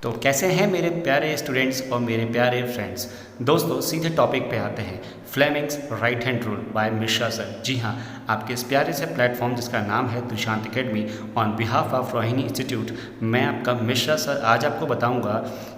तो कैसे हैं मेरे प्यारे स्टूडेंट्स और मेरे प्यारे फ्रेंड्स। दोस्तों सीधे टॉपिक पे आते हैं। Fleming's right hand rule by Mishra sir. जी हाँ, आपके इस प्यारे से प्लेटफॉर्म जिसका नाम है Dushant academy, on behalf of Rohini institute, मैं आपका मिश्रा सर आज आपको बताऊंगा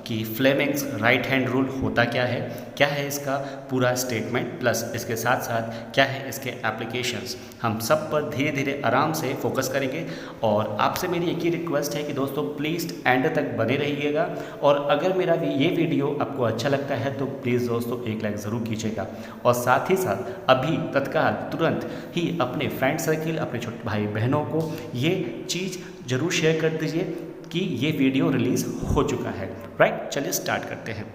कि फ्लेमिंग्स राइट हैंड रूल होता क्या है इसका पूरा स्टेटमेंट, प्लस इसके साथ साथ क्या है इसके एप्लीकेशंस। हम सब पर धीरे धीरे आराम से फोकस करेंगे और आपसे मेरी एक ही रिक्वेस्ट है कि दोस्तों प्लीज़ एंड तक बने रहिएगा। और अगर मेरा ये वीडियो आपको अच्छा लगता है तो प्लीज़ दोस्तों एक लाइक ज़रूर कीजिएगा और साथ ही साथ अभी तत्काल तुरंत ही अपने फ्रेंड सर्किल, अपने छोटे भाई बहनों को ये चीज़ ज़रूर शेयर कर दीजिए कि ये वीडियो रिलीज़ हो चुका है। राइट, चलिए स्टार्ट करते हैं।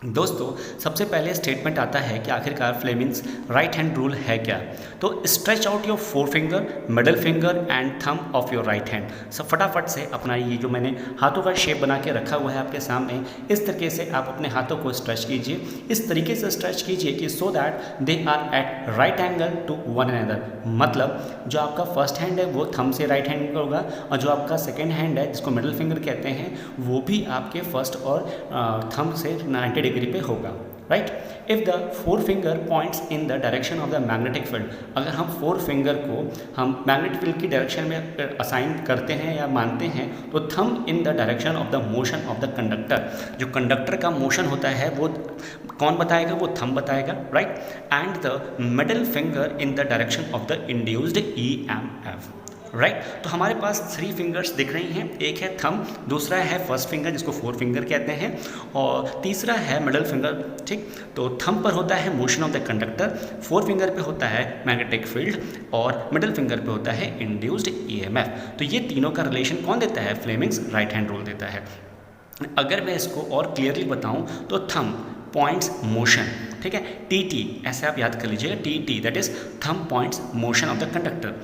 दोस्तों सबसे पहले स्टेटमेंट आता है कि आखिरकार फ्लेमिंग्स राइट हैंड रूल है क्या। तो stretch out your four finger, middle finger and thumb of your right hand. सब फटाफट से अपना ये जो मैंने हाथों का शेप बना के रखा हुआ है आपके सामने, इस तरीके से आप अपने हाथों को स्ट्रेच कीजिए। इस तरीके से स्ट्रेच कीजिए कि so that they are at right angle to one another. मतलब जो आपका फर्स्ट हैंड है वो थंब से राइट हैंड का होगा और जो आपका सेकेंड हैंड है जिसको मिडल फिंगर कहते हैं वो भी आपके फर्स्ट और थंब से 90 डिग्री पे होगा। Right, if the four finger points in the direction of the magnetic field, अगर हम फोर फिंगर को हम मैग्नेटिक फील्ड की डायरेक्शन में असाइन करते हैं या मानते हैं तो thumb in the direction of the motion of the conductor, जो कंडक्टर का मोशन होता है वो कौन बताएगा, वो थंब बताएगा। Right, and the middle finger in the direction of the induced EMF। Right, तो हमारे पास थ्री फिंगर्स दिख रही हैं। एक है थंब, दूसरा है फर्स्ट फिंगर जिसको फोर फिंगर कहते हैं और तीसरा है मिडल फिंगर। ठीक, तो थंब पर होता है motion of the conductor, four finger पे होता है मैग्नेटिक फील्ड और मिडल फिंगर पे होता है इंड्यूस्ड EMF। तो ये तीनों का रिलेशन कौन देता है, फ्लेमिंग्स राइट हैंड रूल देता है। अगर मैं इसको और क्लियरली बताऊं तो थंब पॉइंट्स मोशन, ठीक है, TT ऐसे आप याद कर लीजिएगा, TT that is thumb points motion of the conductor,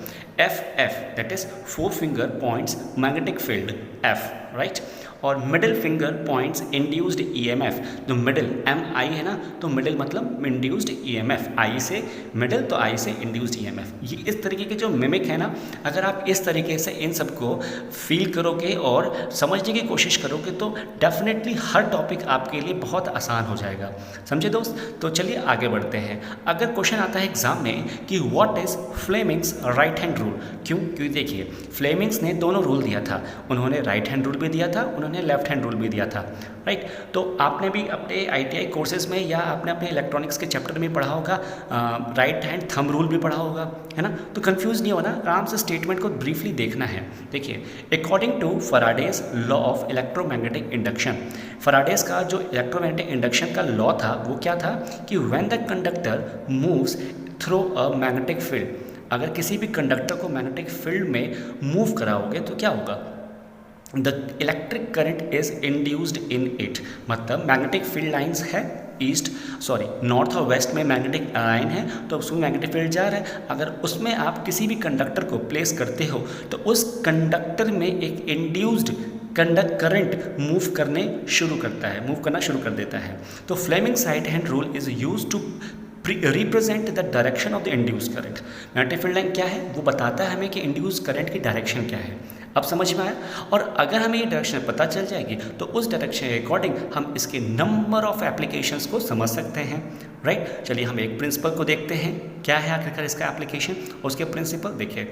FF that is forefinger points magnetic field F। Right, और middle finger points induced EMF। जो मिडिल MI है ना, तो मिडिल मतलब इंड्यूस्ड EMF, I से मिडिल तो I से induced EMF। ये इस तरीके के जो मिमिक है ना, अगर आप इस तरीके से इन सबको फील करोगे और समझने की कोशिश करोगे तो डेफिनेटली हर टॉपिक आपके लिए बहुत आसान हो जाएगा। समझे दोस्त? तो चलिए आगे बढ़ते हैं। अगर क्वेश्चन आता है एग्जाम में कि what is Fleming's right hand rule, क्योंकि देखिए फ्लेमिंग्स ने दोनों रूल दिया था, उन्होंने राइट हैंड रूल भी दिया था, उन्होंने लेफ्ट हैंड रूल भी दिया था। राइट, तो आपने भी अपने ITI कोर्सेज में या आपने अपने इलेक्ट्रॉनिक्स के चैप्टर में पढ़ा होगा, राइट हैंड थंब रूल भी पढ़ा होगा, है ना। तो कंफ्यूज नहीं होना, आराम से स्टेटमेंट को ब्रीफली देखना है। देखिए, according to Faraday's law of electromagnetic induction, Faraday's का जो इलेक्ट्रोमैग्नेटिक इंडक्शन का लॉ था वो क्या था कि when the conductor moves through a magnetic field, अगर किसी भी कंडक्टर को मैग्नेटिक फील्ड में मूव कराओगे तो क्या होगा, the electric current is induced in it. मतलब मैग्नेटिक फील्ड लाइंस है नॉर्थ और वेस्ट में मैग्नेटिक लाइन है, तो उसमें मैग्नेटिक फील्ड जा रहा है। अगर उसमें आप किसी भी कंडक्टर को प्लेस करते हो तो उस कंडक्टर में एक इंड्यूस्ड करंट मूव करना शुरू कर देता है। तो Fleming's right hand rule is used to represent the direction of the induce current. Magnetic field line क्या है, वो बताता है हमें कि इंड्यूस करंट की डायरेक्शन क्या है। अब समझ में आया? और अगर हमें ये डायरेक्शन पता चल जाएगी तो उस डायरेक्शन के अकॉर्डिंग हम इसके नंबर ऑफ एप्लीकेशंस को समझ सकते हैं। राइट, चलिए हम एक प्रिंसिपल को देखते हैं, क्या है आखिरकार इसका एप्लीकेशन। उसके प्रिंसिपल देखिए,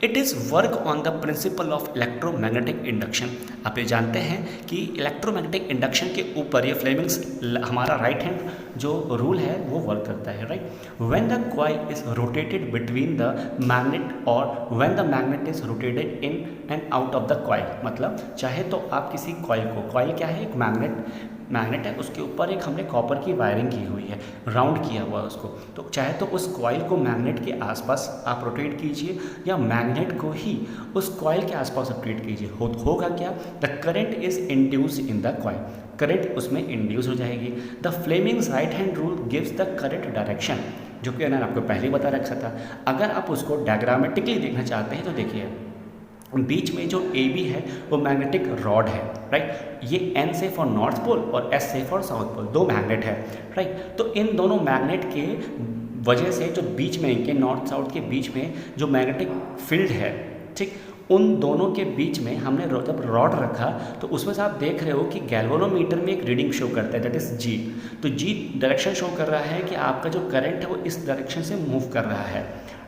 it is work on the principle of electromagnetic induction. आप ये जानते हैं कि इलेक्ट्रोमैग्नेटिक इंडक्शन के ऊपर ये फ्लेमिंग्स हमारा राइट हैंड जो रूल है वो वर्क करता है। Right, when the coil is rotated between the magnet और when the magnet is rotated in and out of the coil. मतलब चाहे तो आप किसी कॉइल क्या है, एक मैग्नेट है, उसके ऊपर एक हमने कॉपर की वायरिंग की हुई है, राउंड किया हुआ है उसको, तो चाहे तो उस कॉइल को मैग्नेट के आसपास आप रोटेट कीजिए या मैग्नेट को ही उस कॉइल के आसपास रोटेट कीजिए। होगा क्या, the current is induce in the coil, current उसमें इंड्यूस हो जाएगी। The Fleming's right hand rule gives the current direction, जो कि मैंने आपको पहले ही बता रखा था। अगर आप उसको डायग्रामेटिकली देखना चाहते हैं तो देखिए, बीच में जो AB है वो मैग्नेटिक रॉड है। राइट, ये N से फॉर नॉर्थ पोल और S से फॉर साउथ पोल, दो मैग्नेट है। राइट, तो इन दोनों मैग्नेट के वजह से जो बीच में इनके नॉर्थ साउथ के बीच में जो मैग्नेटिक फील्ड है, ठीक, उन दोनों के बीच में हमने जब रॉड रखा तो उसमें से आप देख रहे हो कि गैल्वेनोमीटर में एक रीडिंग शो करता है, दैट इज़ जी। तो जी डायरेक्शन शो कर रहा है कि आपका जो करंट है वो इस डायरेक्शन से मूव कर रहा है,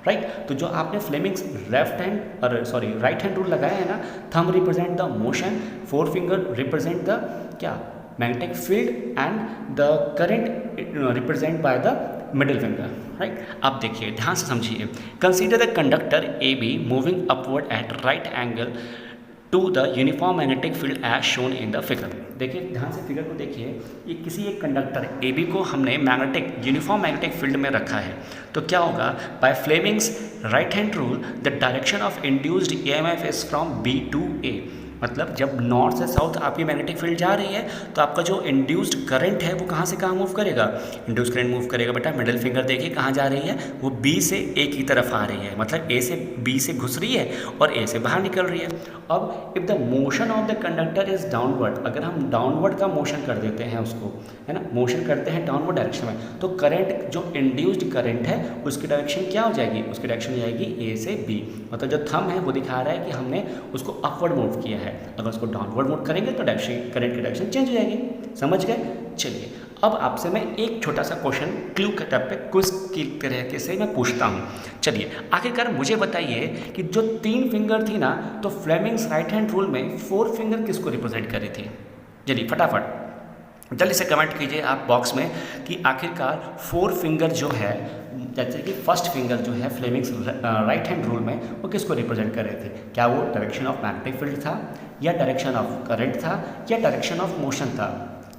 राइट। तो जो आपने फ्लेमिंग्स राइट हैंड रूल लगाया है ना, thumb represent the motion, forefinger represent the क्या magnetic field and the current represent by the middle finger, right. अब देखिए ध्यान से समझिए, consider the conductor A B moving upward at right angle to the uniform magnetic field as shown in the figure. देखिए ध्यान से figure को देखिए, ये किसी एक कंडक्टर ए बी को हमने यूनिफॉर्म मैग्नेटिक फील्ड में रखा है। तो क्या होगा, by Fleming's right hand rule the direction of induced EMF is from B to A. मतलब जब नॉर्थ से साउथ आपकी मैग्नेटिक फील्ड जा रही है तो आपका जो इंड्यूस्ड करंट है वो कहाँ से कहाँ मूव करेगा, इंड्यूस्ड करंट मूव करेगा बेटा, मिडिल फिंगर देखिए कहाँ जा रही है, वो बी से ए की तरफ आ रही है, मतलब ए से बी से घुस रही है और ए से बाहर निकल रही है। अब if the motion of the conductor is downward, अगर हम डाउनवर्ड का मोशन कर देते हैं उसको, है ना, मोशन करते हैं डाउनवर्ड डायरेक्शन में, तो करंट जो इंड्यूस्ड करंट है उसकी डायरेक्शन क्या हो जाएगी, उसकी डायरेक्शन हो जाएगी ए से बी। मतलब जो थंब है वो दिखा रहा है कि हमने उसको अपवर्ड मूव किया है, अगर उसको डाउनवर्ड मूव करेंगे तो डायरेक्शन करंट की डायरेक्शन चेंज हो जाएगी। समझ गए? चलिए अब आपसे मैं एक छोटा सा क्वेश्चन क्लू के टाइप पे क्विज की तरीके से मैं पूछता हूँ। चलिए आखिरकार मुझे बताइए कि जो 3 फिंगर थी ना, तो फ्लेमिंग्स राइट हैंड रूल में 4 फिंगर किसको रिप्रेजेंट कर रही थी? चलिए फटाफट जल्दी से कमेंट कीजिए आप बॉक्स में कि आखिरकार 4 फिंगर जो है, जैसे कि फर्स्ट फिंगर जो है फ्लेमिंग्स राइट हैंड रूल में, वो किसको रिप्रेजेंट कर रहे थे? क्या वो डायरेक्शन ऑफ मैग्नेटिक फील्ड था, या डायरेक्शन ऑफ करंट था, या डायरेक्शन ऑफ मोशन था?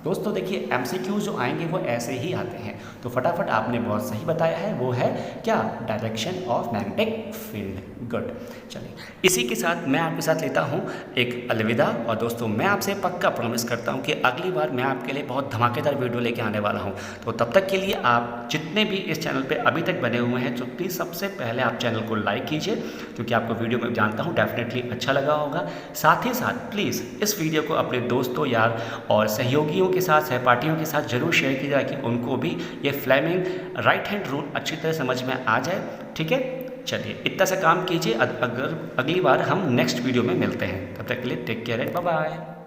दोस्तों देखिए एमसीक्यू जो आएंगे वो ऐसे ही आते हैं, तो फटाफट आपने बहुत सही बताया है, वो है क्या, direction of magnetic field. Good. चलिए इसी के साथ मैं आपके साथ लेता हूँ एक अलविदा, और दोस्तों मैं आपसे पक्का प्रॉमिस करता हूँ कि अगली बार मैं आपके लिए बहुत धमाकेदार वीडियो लेके आने वाला हूँ। तो तब तक के लिए आप जितने भी इस चैनल पे अभी तक बने हुए हैं तो प्लीज़ सबसे पहले आप चैनल को लाइक कीजिए, क्योंकि आपको वीडियो में जानता हूँ डेफिनेटली अच्छा लगा होगा। साथ ही साथ प्लीज़ इस वीडियो को अपने दोस्तों, यार और सहयोगियों के साथ, सहपाठियों के साथ जरूर शेयर कीजिएगा कि उनको भी ये फ्लेमिंग राइट हैंड रूल अच्छी तरह समझ में आ जाए। ठीक है, चलिए इतना सा काम कीजिए, अगर अगली बार हम नेक्स्ट वीडियो में मिलते हैं। तब तक के लिए take care and bye bye.